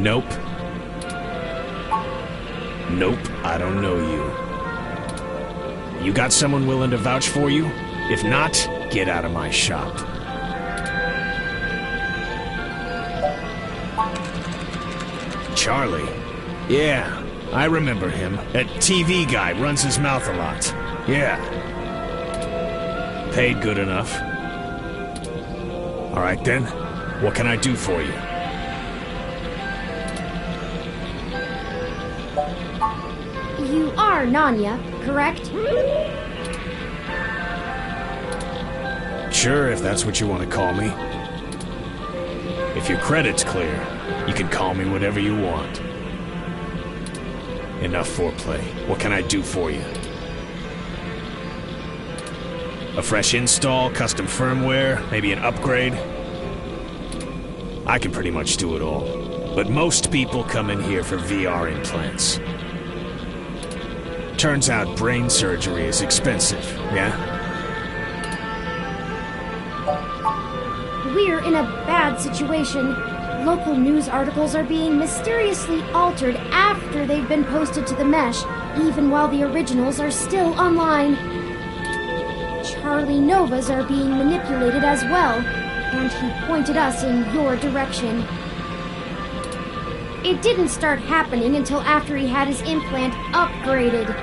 Nope. Nope, I don't know you. You got someone willing to vouch for you? If not, get out of my shop. Charlie? Yeah, I remember him. That TV guy runs his mouth a lot. Yeah. Paid good enough. All right then, what can I do for you? You are Nanya, correct? Sure, if that's what you want to call me. If your credit's clear, you can call me whatever you want. Enough foreplay. What can I do for you? A fresh install, custom firmware, maybe an upgrade? I can pretty much do it all. But most people come in here for VR implants. Turns out brain surgery is expensive, yeah? We're in a bad situation. Local news articles are being mysteriously altered after they've been posted to the mesh, even while the originals are still online. Charlie Novas are being manipulated as well, and he pointed us in your direction. It didn't start happening until after he had his implant upgraded.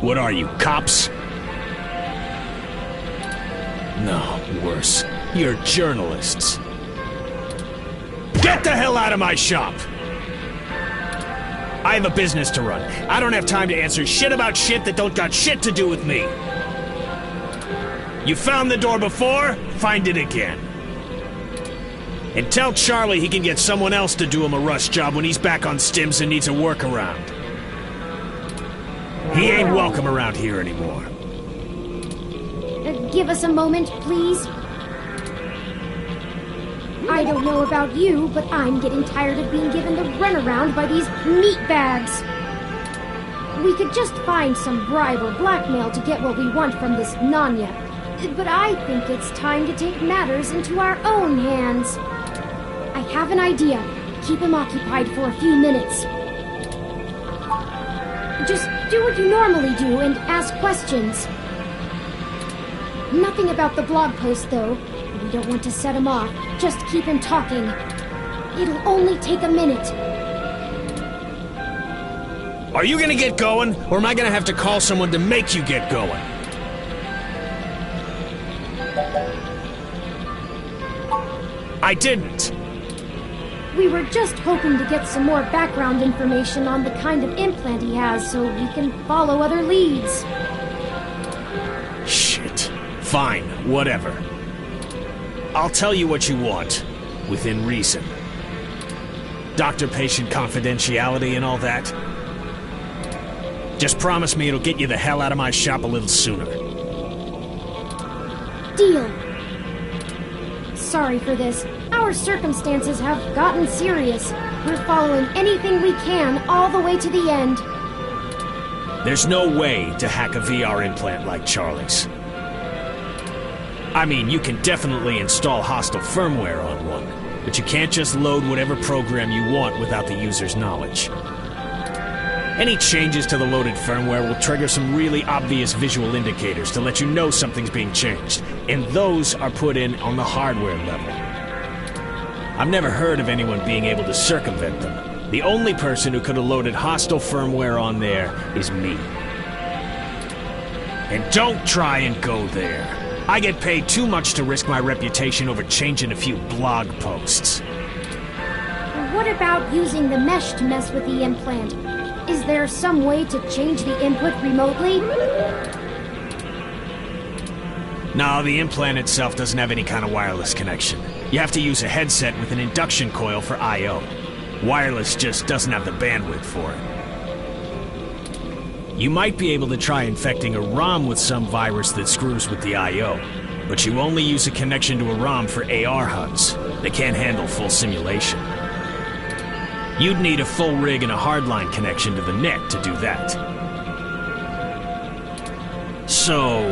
What are you, cops? No, worse. You're journalists. Get the hell out of my shop! I have a business to run. I don't have time to answer shit about shit that don't got shit to do with me. You found the door before, find it again. And tell Charlie he can get someone else to do him a rush job when he's back on stims and needs a workaround. He ain't welcome around here anymore. Give us a moment, please. I don't know about you, but I'm getting tired of being given the runaround by these meatbags. We could just find some bribe or blackmail to get what we want from this Nanya. But I think it's time to take matters into our own hands. I have an idea. Keep him occupied for a few minutes. Just do what you normally do and ask questions. Nothing about the blog post, though. We don't want to set him off. Just keep him talking. It'll only take a minute. Are you gonna get going, or am I gonna have to call someone to make you get going? I didn't. We were just hoping to get some more background information on the kind of implant he has so we can follow other leads. Shit. Fine, whatever. I'll tell you what you want, within reason. Doctor-patient confidentiality and all that. Just promise me it'll get you the hell out of my shop a little sooner. Deal. Sorry for this. Our circumstances have gotten serious. We're following anything we can all the way to the end. There's no way to hack a VR implant like Charlie's. I mean, you can definitely install hostile firmware on one, but you can't just load whatever program you want without the user's knowledge. Any changes to the loaded firmware will trigger some really obvious visual indicators to let you know something's being changed, and those are put in on the hardware level. I've never heard of anyone being able to circumvent them. The only person who could have loaded hostile firmware on there is me. And don't try and go there. I get paid too much to risk my reputation over changing a few blog posts. What about using the mesh to mess with the implant? Is there some way to change the input remotely? No, the implant itself doesn't have any kind of wireless connection. You have to use a headset with an induction coil for I/O. Wireless just doesn't have the bandwidth for it. You might be able to try infecting a ROM with some virus that screws with the I/O, but you only use a connection to a ROM for AR HUDs. They can't handle full simulation. You'd need a full rig and a hardline connection to the net to do that. So,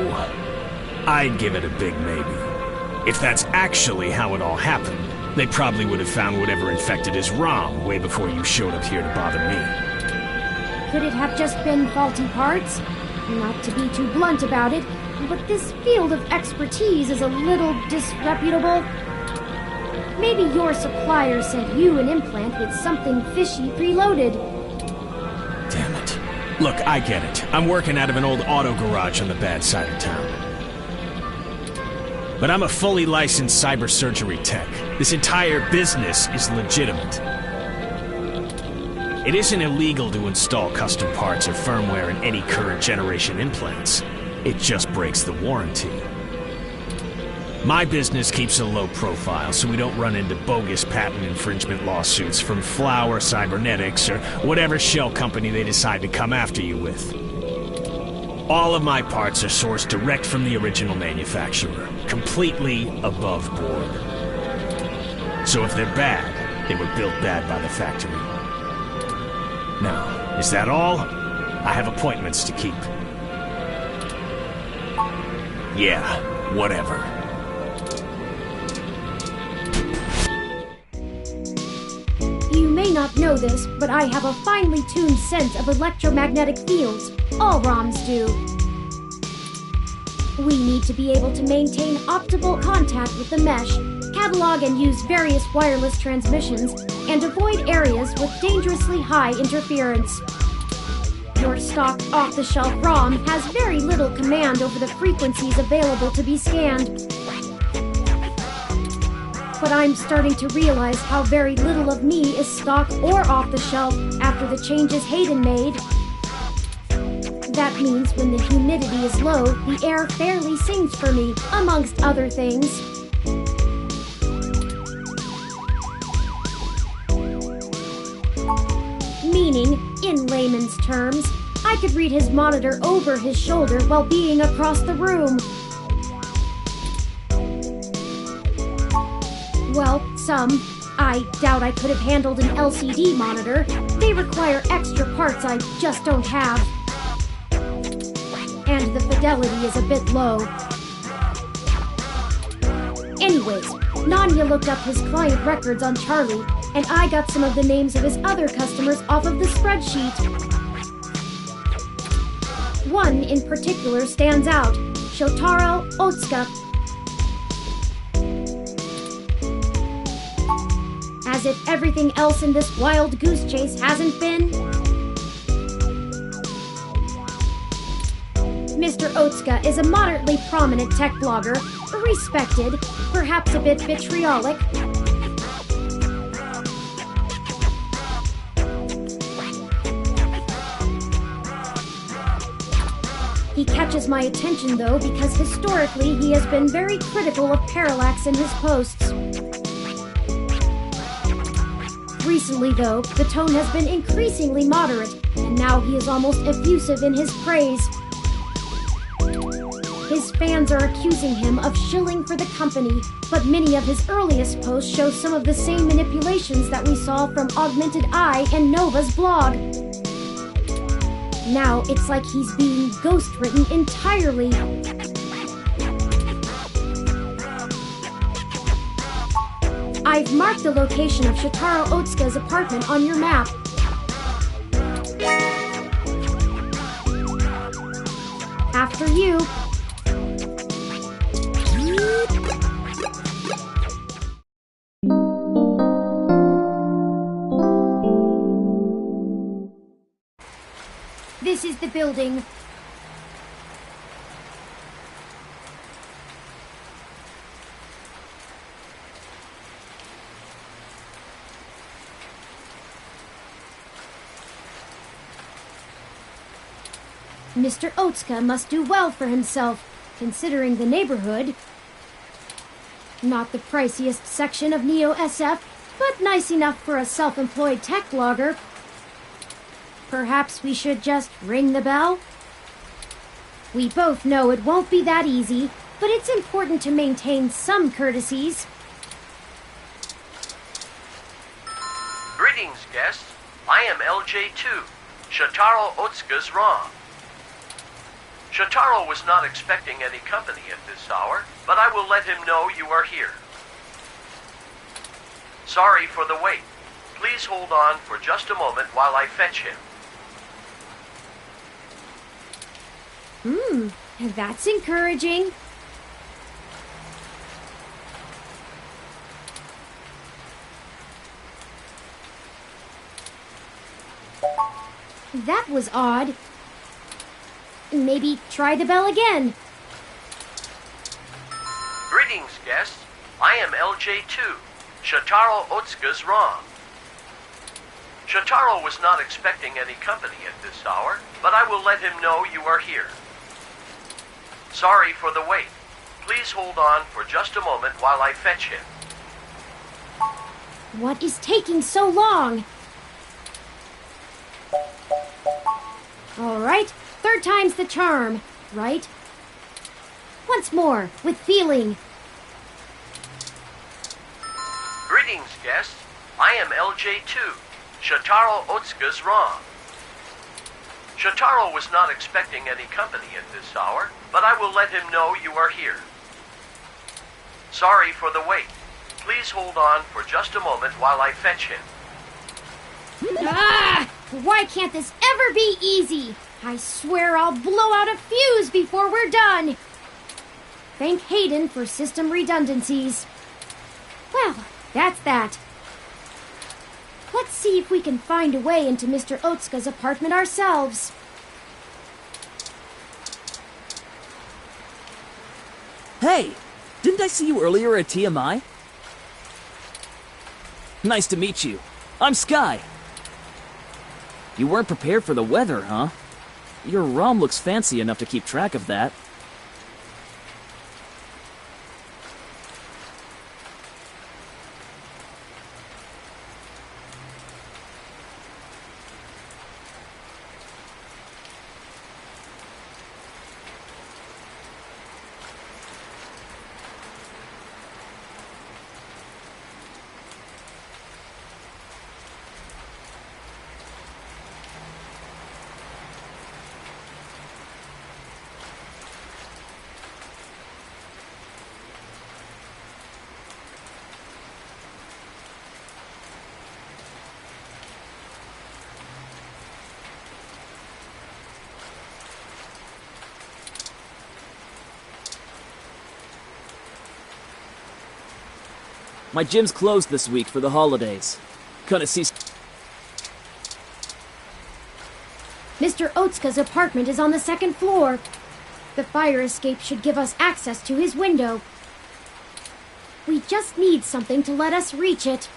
I'd give it a big maybe. If that's actually how it all happened, they probably would have found whatever infected is wrong way before you showed up here to bother me. Could it have just been faulty parts? Not to be too blunt about it, but this field of expertise is a little disreputable. Maybe your supplier sent you an implant with something fishy preloaded. Damn it. Look, I get it. I'm working out of an old auto garage on the bad side of town. But I'm a fully licensed cyber surgery tech. This entire business is legitimate. It isn't illegal to install custom parts or firmware in any current generation implants. It just breaks the warranty. My business keeps a low profile so we don't run into bogus patent infringement lawsuits from Flower Cybernetics or whatever shell company they decide to come after you with. All of my parts are sourced direct from the original manufacturer, completely above board. So if they're bad, they were built bad by the factory. Now, is that all? I have appointments to keep. Yeah, whatever. You may not know this, but I have a finely tuned sense of electromagnetic fields. All ROMs do. We need to be able to maintain optimal contact with the mesh, catalog and use various wireless transmissions, and avoid areas with dangerously high interference. Your stock off-the-shelf ROM has very little command over the frequencies available to be scanned. But I'm starting to realize how very little of me is stock or off-the-shelf after the changes Hayden made. That means when the humidity is low, the air fairly sings for me, amongst other things. Meaning, in layman's terms, I could read his monitor over his shoulder while being across the room. Well, some. I doubt I could have handled an LCD monitor. They require extra parts I just don't have. And the fidelity is a bit low. Anyways, Nanya looked up his client records on Charlie, and I got some of the names of his other customers off of the spreadsheet. One in particular stands out, Shotaro Otsuka. As if everything else in this wild goose chase hasn't been. Mr. Otsuka is a moderately prominent tech blogger, respected, perhaps a bit vitriolic. He catches my attention though because historically he has been very critical of Parallax in his posts. Recently though, the tone has been increasingly moderate, and now he is almost effusive in his praise. His fans are accusing him of shilling for the company, but many of his earliest posts show some of the same manipulations that we saw from Augmented Eye and Nova's blog. Now it's like he's being ghost-written entirely. I've marked the location of Shotaro Otsuka's apartment on your map. After you. This is the building. Mr. Otsuka must do well for himself, considering the neighborhood. Not the priciest section of Neo SF, but nice enough for a self-employed tech blogger. Perhaps we should just ring the bell? We both know it won't be that easy, but it's important to maintain some courtesies. Greetings, guests. I am LJ2, Shotaro Otsuka's ROM. Shotaro was not expecting any company at this hour, but I will let him know you are here. Sorry for the wait. Please hold on for just a moment while I fetch him. That's encouraging. That was odd. Maybe try the bell again. Greetings, guests. I am LJ2. Shotaro Otsuka's wrong. Shotaro was not expecting any company at this hour, but I will let him know you are here. Sorry for the wait. Please hold on for just a moment while I fetch him. What is taking so long? All right, third time's the charm, right? Once more, with feeling. Greetings, guests. I am LJ2. Shotaro Otsuka's wrong. Shotaro was not expecting any company at this hour, but I will let him know you are here. Sorry for the wait. Please hold on for just a moment while I fetch him. Why can't this ever be easy? I swear I'll blow out a fuse before we're done. Thank Hayden for system redundancies. Well, that's that. Let's see if we can find a way into Mr. Otsuka's apartment ourselves. Hey! Didn't I see you earlier at TMI? Nice to meet you. I'm Sky. You weren't prepared for the weather, huh? Your ROM looks fancy enough to keep track of that. My gym's closed this week for the holidays. Couldn't see... Mr. Otsuka's apartment is on the second floor. The fire escape should give us access to his window. We just need something to let us reach it.